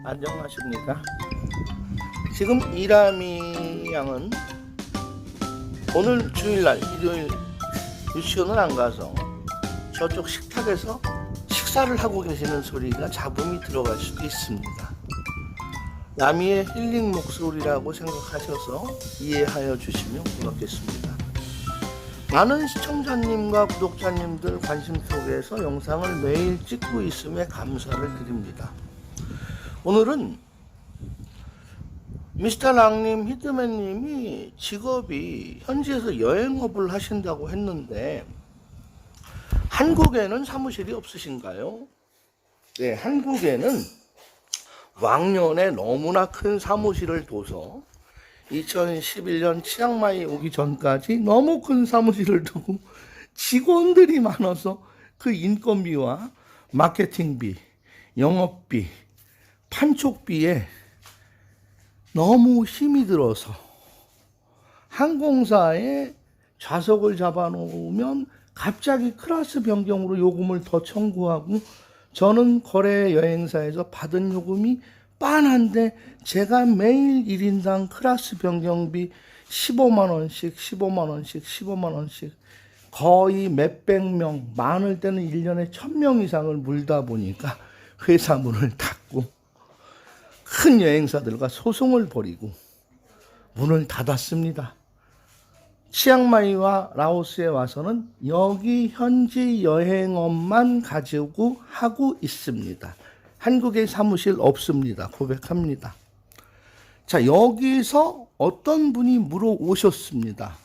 안녕하십니까. 지금 이람이 양은 오늘 주일날 일요일 유치원을 안 가서 저쪽 식탁에서 식사를 하고 계시는 소리가 잡음이 들어갈 수도 있습니다. 남이의 힐링 목소리라고 생각하셔서 이해하여 주시면 고맙겠습니다. 많은 시청자님과 구독자님들 관심 속에서 영상을 매일 찍고 있음에 감사를 드립니다. 오늘은 미스터 랑님, 히트맨님이 직업이 현지에서 여행업을 하신다고 했는데 한국에는 사무실이 없으신가요? 네, 한국에는 왕년에 너무나 큰 사무실을 둬서 2011년 치앙마이 오기 전까지 너무 큰 사무실을 두고 직원들이 많아서 그 인건비와 마케팅비, 영업비, 판촉비에 너무 힘이 들어서 항공사에 좌석을 잡아놓으면 갑자기 클래스 변경으로 요금을 더 청구하고, 저는 거래 여행사에서 받은 요금이 빤한데 제가 매일 1인당 클래스 변경비 15만원씩 15만원씩 15만원씩 거의 몇백 명, 많을 때는 1년에 1000명 이상을 물다 보니까 회사 문을 닫고 큰 여행사들과 소송을 벌이고 문을 닫았습니다. 치앙마이와 라오스에 와서는 여기 현지 여행업만 가지고 하고 있습니다. 한국에 사무실 없습니다. 고백합니다. 자, 여기서 어떤 분이 물어오셨습니다.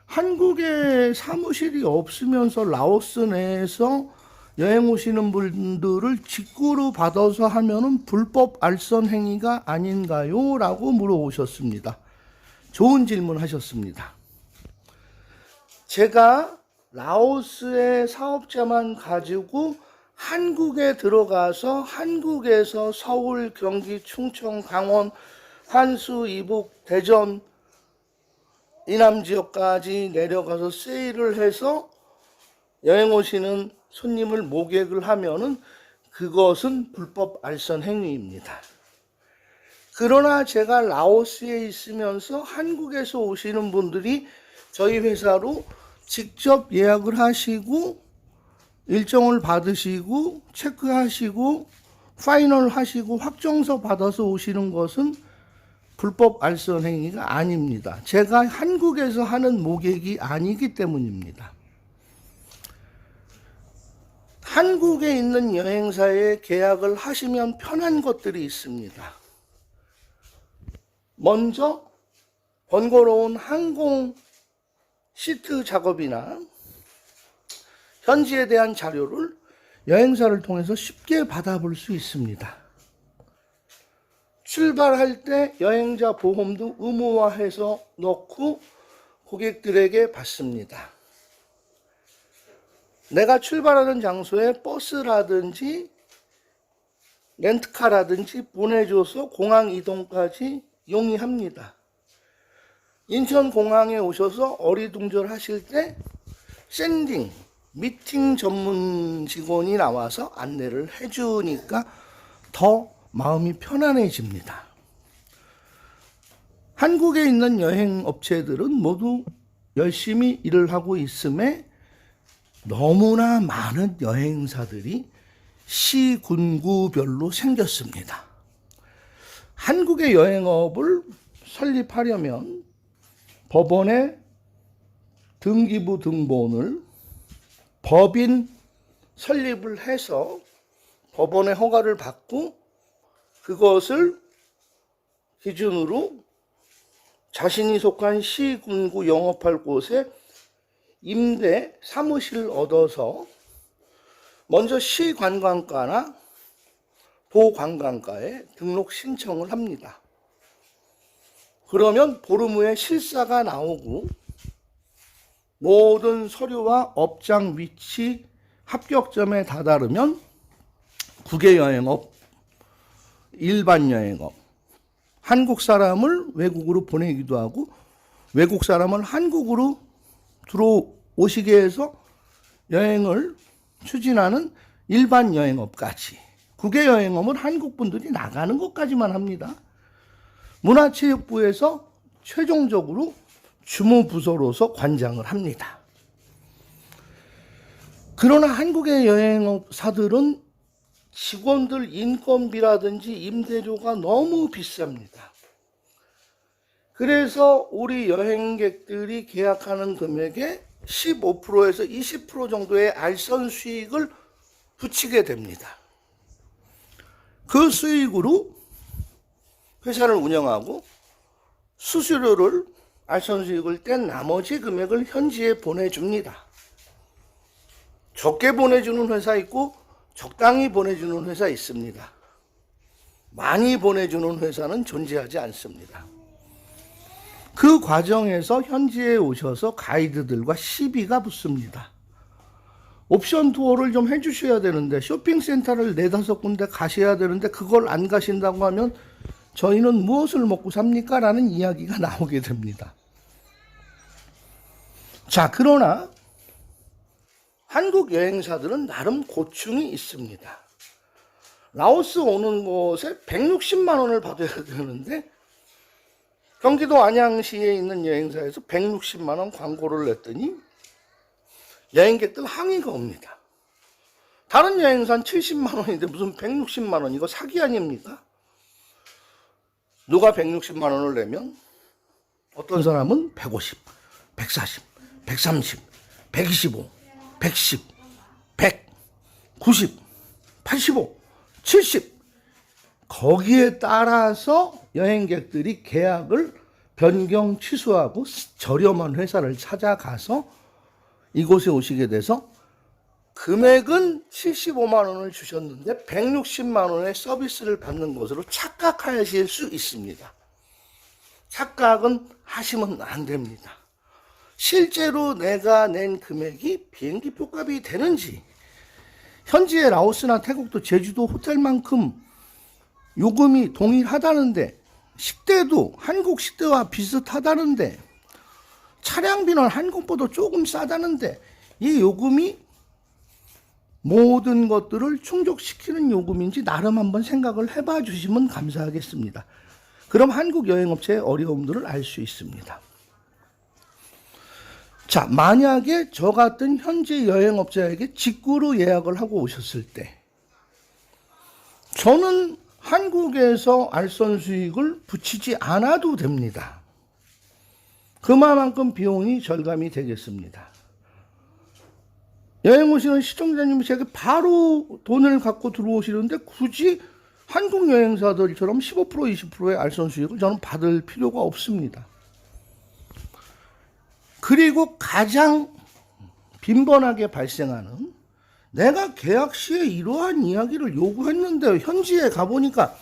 한국에 사무실이 없으면서 라오스 내에서 여행 오시는 분들을 직구로 받아서 하면은 불법 알선 행위가 아닌가요? 라고 물어오셨습니다. 좋은 질문 하셨습니다. 제가 라오스의 사업자만 가지고 한국에 들어가서 한국에서 서울, 경기, 충청, 강원, 한수, 이북, 대전, 이남 지역까지 내려가서 세일을 해서 여행 오시는 손님을 모객을 하면은 그것은 불법 알선 행위입니다. 그러나 제가 라오스에 있으면서 한국에서 오시는 분들이 저희 회사로 직접 예약을 하시고 일정을 받으시고 체크하시고 파이널 하시고 확정서 받아서 오시는 것은 불법 알선 행위가 아닙니다. 제가 한국에서 하는 모객이 아니기 때문입니다. 한국에 있는 여행사에 계약을 하시면 편한 것들이 있습니다. 먼저 번거로운 항공 시트 작업이나 현지에 대한 자료를 여행사를 통해서 쉽게 받아볼 수 있습니다. 출발할 때 여행자 보험도 의무화해서 넣고 고객들에게 받습니다. 내가 출발하는 장소에 버스라든지 렌트카라든지 보내줘서 공항 이동까지 용이합니다. 인천공항에 오셔서 어리둥절 하실 때 샌딩, 미팅 전문 직원이 나와서 안내를 해주니까 더 마음이 편안해집니다. 한국에 있는 여행 업체들은 모두 열심히 일을 하고 있음에 너무나 많은 여행사들이 시군구별로 생겼습니다. 한국의 여행업을 설립하려면 법원에 등기부 등본을 법인 설립을 해서 법원의 허가를 받고 그것을 기준으로 자신이 속한 시군구 영업할 곳에 임대 사무실을 얻어서 먼저 시관광가나 도관광가에 등록 신청을 합니다. 그러면 보름 후에 실사가 나오고 모든 서류와 업장 위치 합격점에 다다르면 국외여행업, 일반 여행업, 한국 사람을 외국으로 보내기도 하고 외국 사람을 한국으로 들어오시게 해서 여행을 추진하는 일반 여행업까지 국외여행업은 한국 분들이 나가는 것까지만 합니다. 문화체육부에서 최종적으로 주무부서로서 관장을 합니다. 그러나 한국의 여행사들은 직원들 인건비라든지 임대료가 너무 비쌉니다. 그래서 우리 여행객들이 계약하는 금액의 15%에서 20% 정도의 알선 수익을 붙이게 됩니다. 그 수익으로 회사를 운영하고 수수료를 알선 수익을 뗀 나머지 금액을 현지에 보내줍니다. 적게 보내주는 회사 있고 적당히 보내주는 회사 있습니다. 많이 보내주는 회사는 존재하지 않습니다. 그 과정에서 현지에 오셔서 가이드들과 시비가 붙습니다. 옵션 투어를 좀 해주셔야 되는데, 쇼핑센터를 4-5군데 가셔야 되는데 그걸 안 가신다고 하면 저희는 무엇을 먹고 삽니까? 라는 이야기가 나오게 됩니다. 자, 그러나 한국 여행사들은 나름 고충이 있습니다. 라오스 오는 곳에 160만 원을 받아야 되는데 경기도 안양시에 있는 여행사에서 160만 원 광고를 냈더니 여행객들 항의가 옵니다. 다른 여행사는 70만 원인데 무슨 160만 원, 이거 사기 아닙니까? 누가 160만 원을 내면 어떤 사람은 150, 140, 130, 125, 110, 100, 90, 85, 70 거기에 따라서 여행객들이 계약을 변경 취소하고 저렴한 회사를 찾아가서 이곳에 오시게 돼서 금액은 75만 원을 주셨는데 160만 원의 서비스를 받는 것으로 착각하실 수 있습니다. 착각은 하시면 안 됩니다. 실제로 내가 낸 금액이 비행기 표값이 되는지, 현지의 라오스나 태국도 제주도 호텔만큼 요금이 동일하다는데, 식대도 한국 식대와 비슷하다는데, 차량비는 한국보다 조금 싸다는데, 이 요금이 모든 것들을 충족시키는 요금인지 나름 한번 생각을 해봐 주시면 감사하겠습니다. 그럼 한국 여행업체의 어려움들을 알 수 있습니다. 자, 만약에 저 같은 현지 여행업자에게 직구로 예약을 하고 오셨을 때 저는 한국에서 알선 수익을 붙이지 않아도 됩니다. 그만큼 비용이 절감이 되겠습니다. 여행 오시는 시청자님이 제게 바로 돈을 갖고 들어오시는데 굳이 한국 여행사들처럼 15% 20%의 알선 수익을 저는 받을 필요가 없습니다. 그리고 가장 빈번하게 발생하는, 내가 계약 시에 이러한 이야기를 요구했는데 현지에 가보니까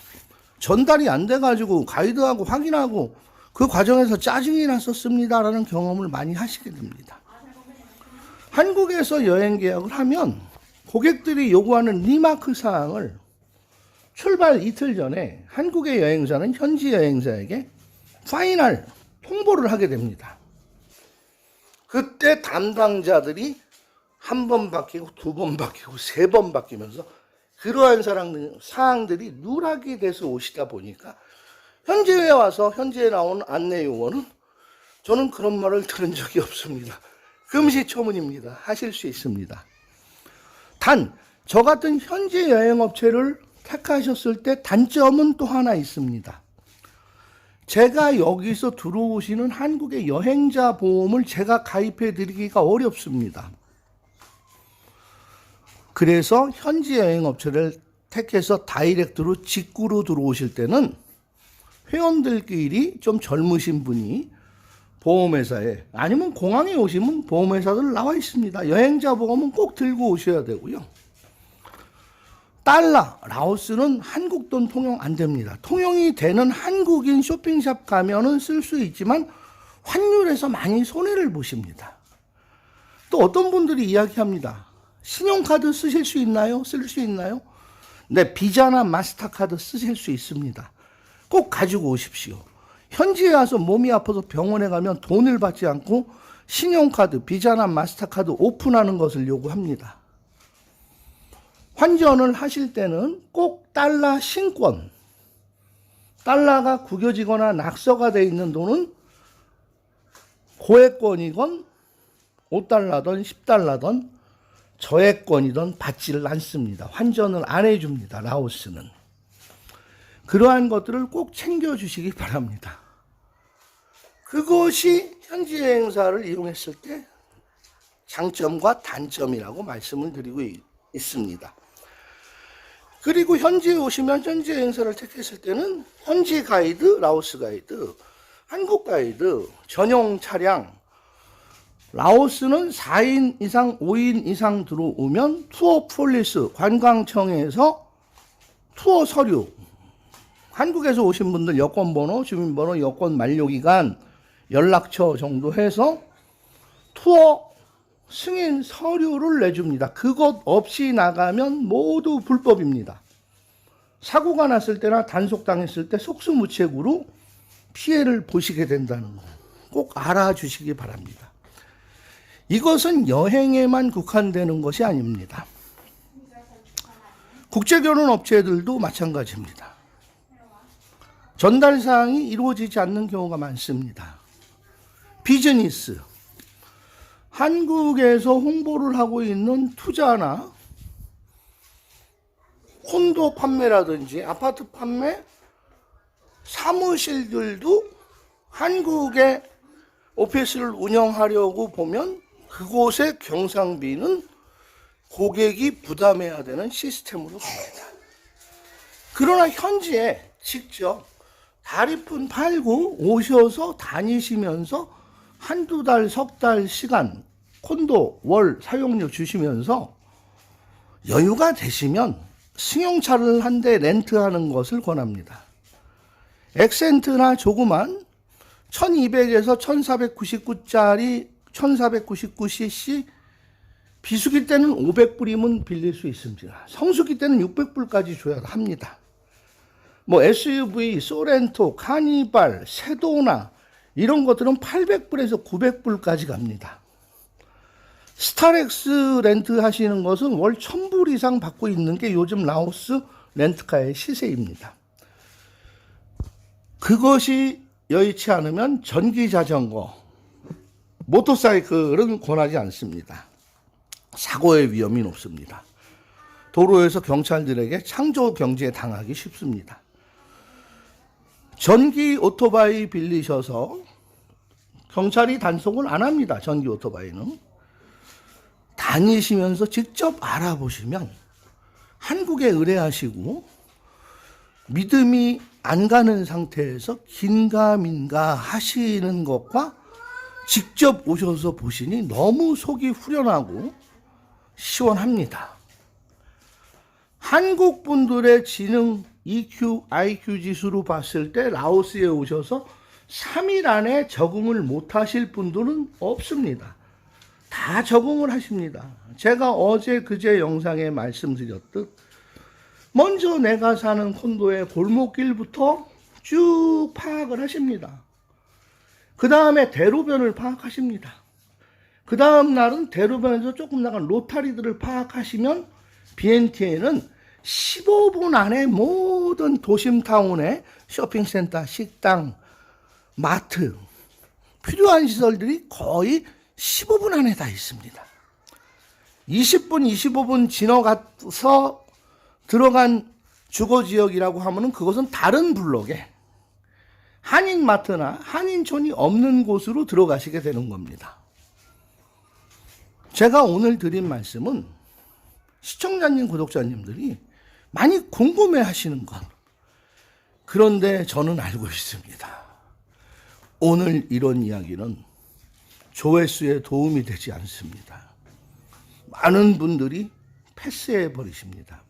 전달이 안 돼가지고 가이드하고 확인하고 그 과정에서 짜증이 났었습니다라는 경험을 많이 하시게 됩니다. 한국에서 여행 계약을 하면 고객들이 요구하는 리마크 사항을 출발 이틀 전에 한국의 여행사는 현지 여행사에게 파이널 통보를 하게 됩니다. 그때 담당자들이 한 번 바뀌고 두 번 바뀌고 세 번 바뀌면서 그러한 사항들이 누락이 돼서 오시다 보니까 현지에 와서 현지에 나온 안내 요원은 저는 그런 말을 들은 적이 없습니다. 금시초문입니다. 하실 수 있습니다. 단, 저 같은 현지 여행업체를 택하셨을 때 단점은 또 하나 있습니다. 제가 여기서 들어오시는 한국의 여행자 보험을 제가 가입해 드리기가 어렵습니다. 그래서 현지 여행업체를 택해서 다이렉트로 직구로 들어오실 때는 회원들끼리 좀 젊으신 분이 보험회사에, 아니면 공항에 오시면 보험회사들 나와 있습니다. 여행자 보험은 꼭 들고 오셔야 되고요. 달러, 라오스는 한국 돈 통용 안 됩니다. 통용이 되는 한국인 쇼핑샵 가면은 쓸 수 있지만 환율에서 많이 손해를 보십니다. 또 어떤 분들이 이야기합니다. 신용카드 쓰실 수 있나요? 쓸 수 있나요? 네, 비자나 마스터카드 쓰실 수 있습니다. 꼭 가지고 오십시오. 현지에 와서 몸이 아파서 병원에 가면 돈을 받지 않고 신용카드, 비자나 마스터카드 오픈하는 것을 요구합니다. 환전을 하실 때는 꼭 달러 신권, 달러가 구겨지거나 낙서가 되어 있는 돈은 고액권이건 5달러든 10달러든 저액권이든 받지를 않습니다. 환전을 안 해줍니다. 라오스는. 그러한 것들을 꼭 챙겨주시기 바랍니다. 그것이 현지 여행사를 이용했을 때 장점과 단점이라고 말씀을 드리고 있습니다. 그리고 현지에 오시면 현지 여행사를 택했을 때는 현지 가이드, 라오스 가이드, 한국 가이드, 전용 차량, 라오스는 4인 이상, 5인 이상 들어오면 투어 폴리스, 관광청에서 투어 서류, 한국에서 오신 분들 여권번호, 주민번호, 여권 만료기간, 연락처 정도 해서 투어 승인 서류를 내줍니다. 그것 없이 나가면 모두 불법입니다. 사고가 났을 때나 단속당했을 때 속수무책으로 피해를 보시게 된다는 거 꼭 알아주시기 바랍니다. 이것은 여행에만 국한되는 것이 아닙니다. 국제결혼 업체들도 마찬가지입니다. 전달사항이 이루어지지 않는 경우가 많습니다. 비즈니스, 한국에서 홍보를 하고 있는 투자나 콘도 판매라든지 아파트 판매, 사무실들도 한국에 오피스를 운영하려고 보면 그곳의 경상비는 고객이 부담해야 되는 시스템으로 갑니다. 그러나 현지에 직접 다리푼 팔고 오셔서 다니시면서 한두 달, 석 달 시간 콘도 월 사용료 주시면서 여유가 되시면 승용차를 한 대 렌트하는 것을 권합니다. 엑센트나 조그만 1200에서 1499짜리 1499cc 비수기 때는 500불이면 빌릴 수 있습니다. 성수기 때는 600불까지 줘야 합니다. 뭐 SUV, 소렌토, 카니발, 세도나 이런 것들은 800불에서 900불까지 갑니다. 스타렉스 렌트 하시는 것은 월 1000불 이상 받고 있는 게 요즘 라오스 렌트카의 시세입니다. 그것이 여의치 않으면 전기 자전거, 모터사이클은 권하지 않습니다. 사고의 위험이 높습니다. 도로에서 경찰들에게 창조 경제에 당하기 쉽습니다. 전기 오토바이 빌리셔서 경찰이 단속을 안 합니다. 전기 오토바이는. 다니시면서 직접 알아보시면 한국에 의뢰하시고 믿음이 안 가는 상태에서 긴가민가 하시는 것과 직접 오셔서 보시니 너무 속이 후련하고 시원합니다. 한국 분들의 지능 EQ, IQ 지수로 봤을 때 라오스에 오셔서 3일 안에 적응을 못 하실 분들은 없습니다. 다 적응을 하십니다. 제가 어제 그제 영상에 말씀드렸듯 먼저 내가 사는 콘도의 골목길부터 쭉 파악을 하십니다. 그 다음에 대로변을 파악하십니다. 그 다음 날은 대로변에서 조금 나간 로타리들을 파악하시면 BNT에는 15분 안에 모든 도심타운의 쇼핑센터, 식당, 마트, 필요한 시설들이 거의 15분 안에 다 있습니다. 20분, 25분 지나가서 들어간 주거지역이라고 하면은 그것은 다른 블록에 한인마트나 한인촌이 없는 곳으로 들어가시게 되는 겁니다. 제가 오늘 드린 말씀은 시청자님, 구독자님들이 많이 궁금해 하시는 것. 그런데 저는 알고 있습니다. 오늘 이런 이야기는 조회수에 도움이 되지 않습니다. 많은 분들이 패스해 버리십니다.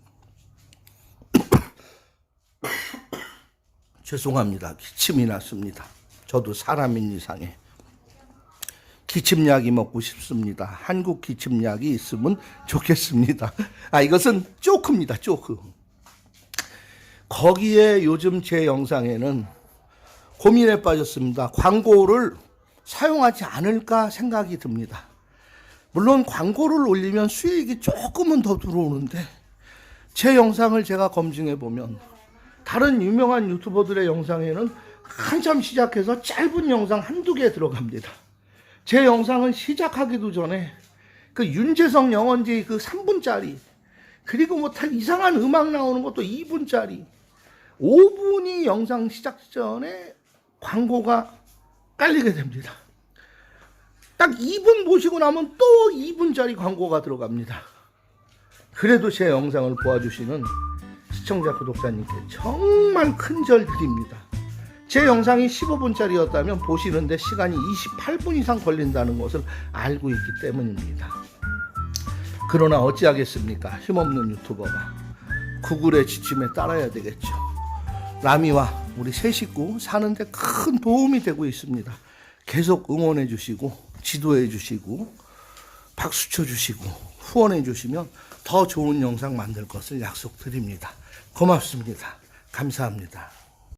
죄송합니다. 기침이 났습니다. 저도 사람인 이상에. 기침약이 먹고 싶습니다. 한국 기침약이 있으면 좋겠습니다. 이것은 조크입니다. 조크. 거기에 요즘 제 영상에는 고민에 빠졌습니다. 광고를 사용하지 않을까 생각이 듭니다. 물론 광고를 올리면 수익이 조금은 더 들어오는데 제 영상을 제가 검증해 보면 다른 유명한 유튜버들의 영상에는 한참 시작해서 짧은 영상 한두 개 들어갑니다. 제 영상은 시작하기도 전에 그 윤재성 영원지 그 3분짜리, 그리고 뭐 다 이상한 음악 나오는 것도 2분짜리, 5분이 영상 시작 전에 광고가 깔리게 됩니다. 딱 2분 보시고 나면 또 2분짜리 광고가 들어갑니다. 그래도 제 영상을 보아주시는 시청자 구독자님께 정말 큰절 드립니다. 제 영상이 15분짜리였다면 보시는데 시간이 28분 이상 걸린다는 것을 알고 있기 때문입니다. 그러나 어찌하겠습니까? 힘없는 유튜버가 구글의 지침에 따라야 되겠죠. 라미와 우리 세 식구 사는데 큰 도움이 되고 있습니다. 계속 응원해 주시고 지도해 주시고 박수 쳐 주시고 후원해 주시면 더 좋은 영상 만들 것을 약속드립니다. 고맙습니다. 감사합니다.